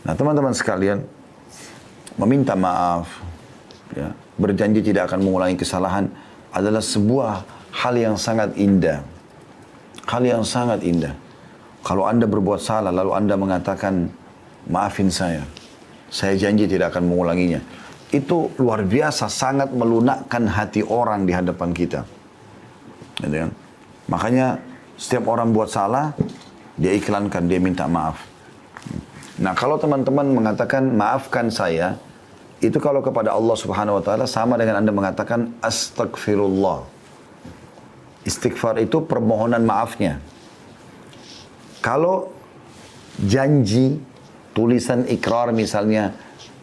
Nah teman-teman sekalian, meminta maaf, ya, berjanji tidak akan mengulangi kesalahan adalah sebuah hal yang sangat indah. Hal yang sangat indah. Kalau Anda berbuat salah lalu Anda mengatakan, maafin saya janji tidak akan mengulanginya. Itu luar biasa, sangat melunakkan hati orang di hadapan kita. Gitu kan? Makanya setiap orang buat salah, dia iklankan, dia minta maaf. Nah kalau teman-teman mengatakan maafkan saya, itu kalau kepada Allah Subhanahu Wa Taala sama dengan Anda mengatakan astagfirullah. Istighfar itu permohonan maafnya. Kalau janji, tulisan ikrar misalnya,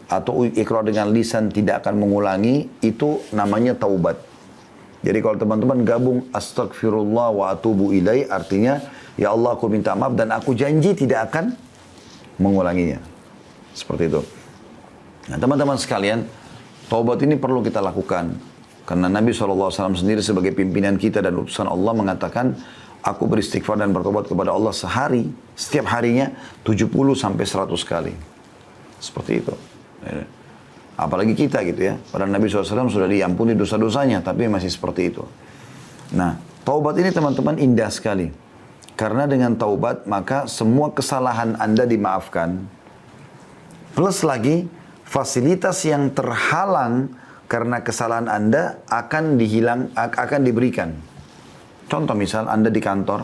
atau ikrar dengan lisan tidak akan mengulangi, itu namanya taubat. Jadi kalau teman-teman gabung astagfirullah wa atubu ilai, artinya ya Allah aku minta maaf dan aku janji tidak akan mengulanginya. Seperti itu. Nah teman-teman sekalian, taubat ini perlu kita lakukan. Karena Nabi SAW sendiri sebagai pimpinan kita dan utusan Allah mengatakan, aku beristighfar dan bertobat kepada Allah sehari, setiap harinya 70 sampai 100 kali. Seperti itu. Apalagi kita gitu ya. Padahal Nabi SAW sudah diampuni dosa-dosanya, tapi masih seperti itu. Nah, taubat ini teman-teman indah sekali. Karena dengan taubat, maka semua kesalahan Anda dimaafkan. Plus lagi, fasilitas yang terhalang karena kesalahan Anda akan diberikan. Contoh misal Anda di kantor,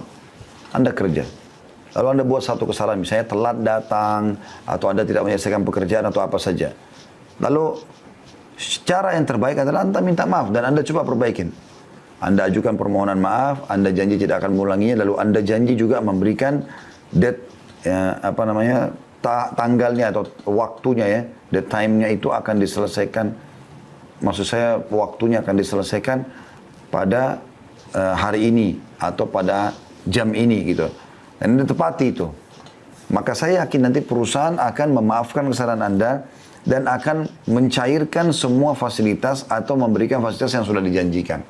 Anda kerja. Lalu Anda buat satu kesalahan, misalnya telat datang, atau Anda tidak menyelesaikan pekerjaan atau apa saja. Lalu cara yang terbaik adalah Anda minta maaf dan Anda coba perbaikin. Anda ajukan permohonan maaf, Anda janji tidak akan mengulanginya, lalu Anda janji juga memberikan tanggalnya atau waktunya ya, date time-nya itu akan diselesaikan. Maksud saya waktunya akan diselesaikan pada hari ini atau pada jam ini gitu. Dan Anda tepati itu. Maka saya yakin nanti perusahaan akan memaafkan kesalahan Anda dan akan mencairkan semua fasilitas atau memberikan fasilitas yang sudah dijanjikan.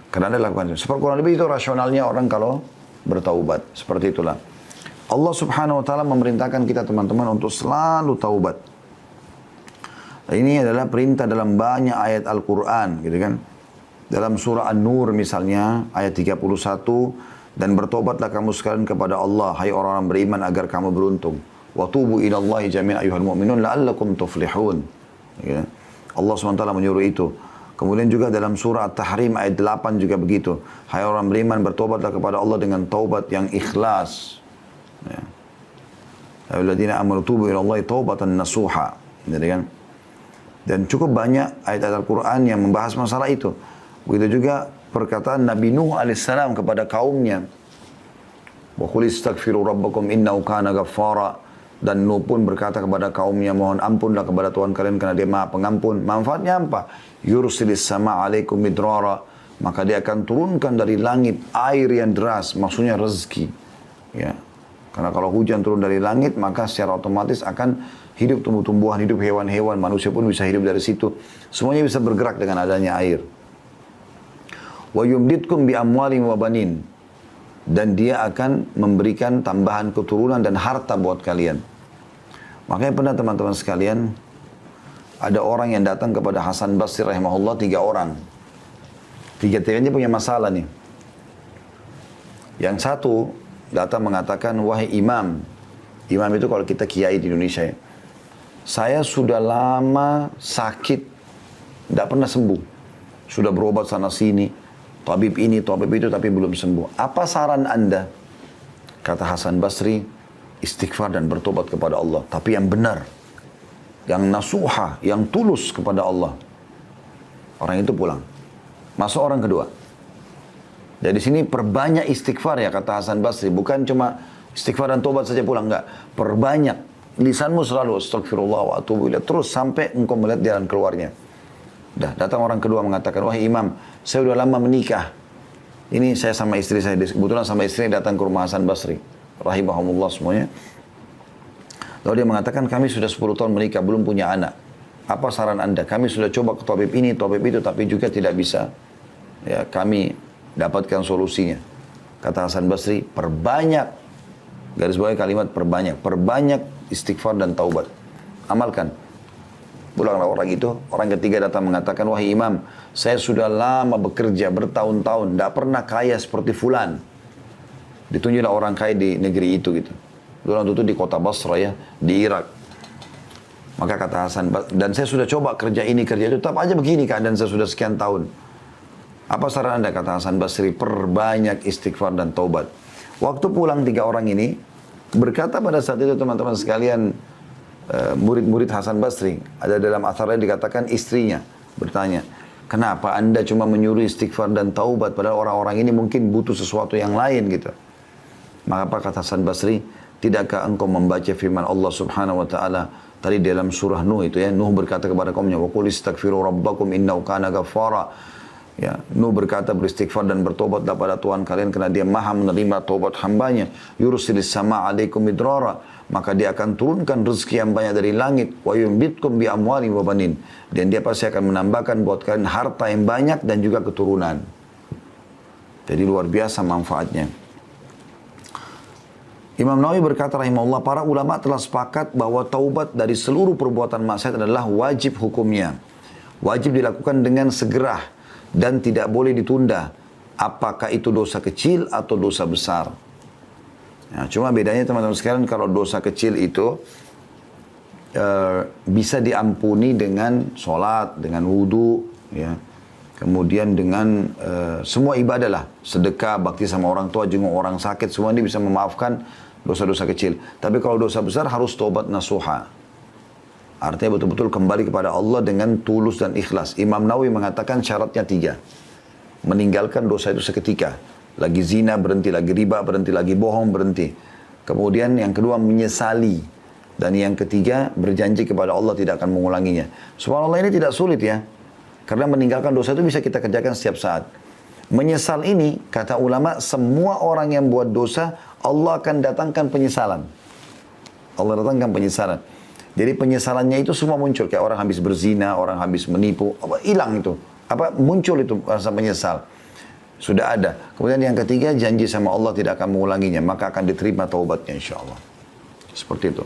Karena Anda lakukan itu. Seperti kurang lebih itu rasionalnya orang kalau bertaubat. Seperti itulah. Allah Subhanahu Wa Taala memerintahkan kita teman-teman untuk selalu taubat. Ini adalah perintah dalam banyak ayat Al-Quran, gitu kan. Dalam surah An-Nur misalnya, ayat 31, dan bertobatlah kamu sekalian kepada Allah, hai orang-orang beriman, agar kamu beruntung. Wa tubu ilallahi jami'an ayyuhal mu'minun la'allakum tuflihun. Ya. Allah SWT menyuruh itu. Kemudian juga dalam surah At-Tahrim ayat 8 juga begitu. Hai orang beriman, bertobatlah kepada Allah dengan taubat yang ikhlas. Ya. Alladzina amanu tubu ilallahi taubatan nasuha. Jadi kan? Dan cukup banyak ayat-ayat Al-Quran yang membahas masalah itu. Begitu juga perkataan Nabi Nuh alaihissalam kepada kaumnya. Wa qul istaghfiru rabbakum innahu kana ghaffara. Dan Nuh pun berkata kepada kaumnya, mohon ampunlah kepada Tuhan kalian karena dia maha pengampun. Manfaatnya apa? Yursilis sama alaikum midrara. Maka dia akan turunkan dari langit air yang deras, maksudnya rezeki. Ya. Karena kalau hujan turun dari langit, maka secara otomatis akan hidup tumbuh-tumbuhan, hidup hewan-hewan, manusia pun bisa hidup dari situ. Semuanya bisa bergerak dengan adanya air. Wa yumditkum bi amwalin wa banin. Dan dia akan memberikan tambahan keturunan dan harta buat kalian. Makanya pernah teman-teman sekalian, ada orang yang datang kepada Hasan Basri rahimahullah, 3 orang. Tiga-tiganya punya masalah nih. Yang satu datang mengatakan, wahai imam. Imam itu kalau kita kiai di Indonesia ya. Saya sudah lama sakit, tidak pernah sembuh. Sudah berobat sana sini. Tabib ini, tabib itu, tapi belum sembuh. Apa saran Anda? Kata Hasan Basri, istighfar dan bertobat kepada Allah. Tapi yang benar. Yang nasuha, yang tulus kepada Allah. Orang itu pulang. Masuk orang kedua. Jadi sini perbanyak istighfar ya, kata Hasan Basri. Bukan cuma istighfar dan tobat saja pulang. Enggak. Perbanyak. Lisanmu selalu astagfirullah wa atubu ilaih. Terus sampai engkau melihat jalan keluarnya. Datang orang kedua mengatakan, wahai imam, saya sudah lama menikah. Ini saya sama istri saya, kebetulan sama istri datang ke rumah Hasan Basri. Rahimahumullah semuanya. Lalu dia mengatakan, kami sudah 10 tahun menikah, belum punya anak. Apa saran Anda? Kami sudah coba ke tabib ini, tabib itu, tapi juga tidak bisa. Ya, kami dapatkan solusinya. Kata Hasan Basri, perbanyak, garis bawah kalimat perbanyak. Perbanyak istighfar dan taubat. Amalkan. Pulanglah orang itu, orang ketiga datang mengatakan, wahai imam, saya sudah lama bekerja, bertahun-tahun, tidak pernah kaya seperti fulan. Ditunjuklah orang kaya di negeri itu gitu. Orang itu di kota Basra ya, di Irak. Maka kata Hasan, dan saya sudah coba kerja ini, kerja itu, tetap aja begini keadaan saya sudah sekian tahun. Apa saran anda, kata Hasan Basri, perbanyak istighfar dan taubat. Waktu pulang tiga orang ini, berkata pada saat itu teman-teman sekalian, murid-murid Hasan Basri, ada dalam atharnya dikatakan istrinya bertanya, kenapa anda cuma menyuruh istighfar dan taubat padahal orang-orang ini mungkin butuh sesuatu yang lain gitu. Maka apa kata Hasan Basri, tidakkah engkau membaca firman Allah Subhanahu wa taala tadi dalam surah Nuh itu ya, Nuh berkata kepada kaumnya, wa qul istaghfiru rabbakum innahu kana ghaffara. Ya, Nuh berkata beristighfar dan bertobatlah pada Tuhan kalian karena dia maha menerima taubat hambanya. Yursilis sama alaikum midrara, maka dia akan turunkan rezeki yang banyak dari langit. Wa yumbitkum bi amwali wa banin, dan dia pasti akan menambahkan buat kalian harta yang banyak dan juga keturunan. Jadi luar biasa manfaatnya. Imam Nawawi berkata rahimahullah, para ulama telah sepakat bahwa taubat dari seluruh perbuatan maksiat adalah wajib hukumnya. Wajib dilakukan dengan segera dan tidak boleh ditunda, apakah itu dosa kecil atau dosa besar. Ya, cuma bedanya teman-teman sekalian, kalau dosa kecil itu bisa diampuni dengan sholat, dengan wudhu, ya. Kemudian dengan semua ibadah lah, sedekah, bakti sama orang tua, jenguk orang sakit, semua ini bisa memaafkan dosa-dosa kecil. Tapi kalau dosa besar harus taubat nasuha. Artinya betul-betul kembali kepada Allah dengan tulus dan ikhlas. Imam Nawawi mengatakan syaratnya 3. Meninggalkan dosa itu seketika. Lagi zina berhenti, lagi riba berhenti, lagi bohong berhenti. Kemudian yang kedua menyesali. Dan yang ketiga berjanji kepada Allah tidak akan mengulanginya. Subhanallah, ini tidak sulit ya. Karena meninggalkan dosa itu bisa kita kerjakan setiap saat. Menyesal ini, kata ulama, semua orang yang buat dosa, Allah akan datangkan penyesalan. Allah datangkan penyesalan. Jadi penyesalannya itu semua muncul. Kayak orang habis berzina, orang habis menipu. Hilang itu. Muncul itu rasa menyesal. Sudah ada. Kemudian yang ketiga, janji sama Allah tidak akan mengulanginya. Maka akan diterima taubatnya insya Allah. Seperti itu.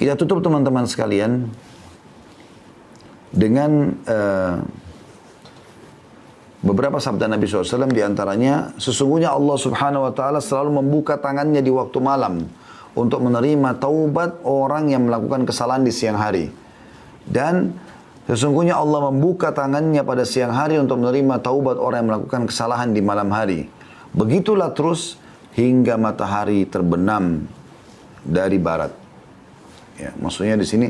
Kita tutup teman-teman sekalian dengan beberapa sabda Nabi SAW. Diantaranya, sesungguhnya Allah Subhanahu Wa Taala selalu membuka tangannya di waktu malam untuk menerima taubat orang yang melakukan kesalahan di siang hari. Dan sesungguhnya Allah membuka tangannya pada siang hari untuk menerima taubat orang yang melakukan kesalahan di malam hari. Begitulah terus hingga matahari terbenam dari barat. Ya, maksudnya di sini,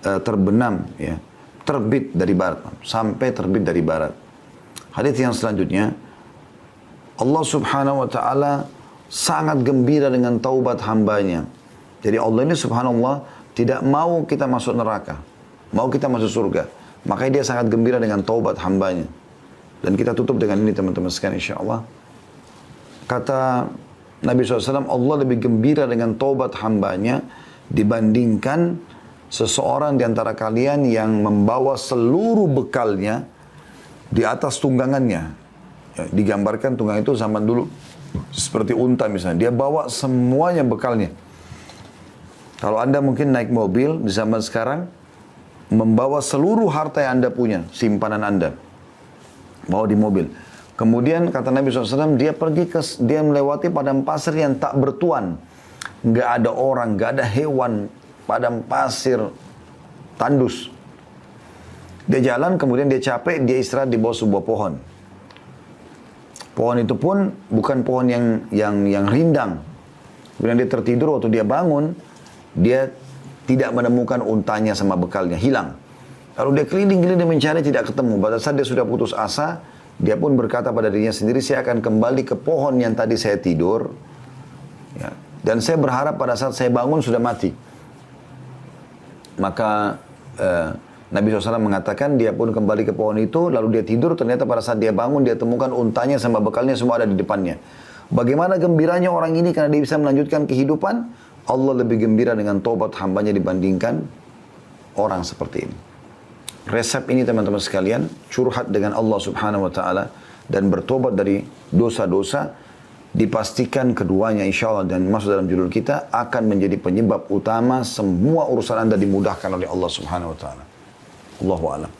terbenam, ya, terbit dari barat, sampai terbit dari barat. Hadits yang selanjutnya, Allah Subhanahu Wa Taala sangat gembira dengan taubat hambanya. Jadi Allah ini subhanallah tidak mau kita masuk neraka, mau kita masuk surga. Makanya dia sangat gembira dengan taubat hambanya. Dan kita tutup dengan ini teman-teman sekalian insyaAllah. Kata Nabi SAW, Allah lebih gembira dengan taubat hambanya dibandingkan seseorang di antara kalian yang membawa seluruh bekalnya di atas tunggangannya. Ya, digambarkan tunggang itu zaman dulu seperti unta misalnya, dia bawa semuanya bekalnya. Kalau anda mungkin naik mobil di zaman sekarang, membawa seluruh harta yang anda punya, simpanan anda, bawa di mobil. Kemudian kata Nabi SAW, dia melewati padang pasir yang tak bertuan, nggak ada orang, nggak ada hewan, padang pasir tandus. Dia jalan, kemudian dia capek, dia istirahat di bawah sebuah pohon. Pohon itu pun bukan pohon yang rindang. Kemudian dia tertidur, waktu dia bangun, dia tidak menemukan untanya sama bekalnya, hilang. Lalu dia keliling-keliling mencari, tidak ketemu. Pada saat dia sudah putus asa, dia pun berkata pada dirinya sendiri, saya akan kembali ke pohon yang tadi saya tidur. Ya. Dan saya berharap pada saat saya bangun sudah mati. Maka Nabi SAW mengatakan dia pun kembali ke pohon itu, lalu dia tidur, ternyata pada saat dia bangun, dia temukan untanya sama bekalnya semua ada di depannya. Bagaimana gembiranya orang ini karena dia bisa melanjutkan kehidupan, Allah lebih gembira dengan taubat hambanya dibandingkan orang seperti ini. Resep ini teman-teman sekalian, curhat dengan Allah Subhanahu Wa Taala dan bertobat dari dosa-dosa, dipastikan keduanya insya Allah dan masuk dalam judul kita akan menjadi penyebab utama semua urusan Anda dimudahkan oleh Allah Subhanahu wa taala. Allahu a'lam.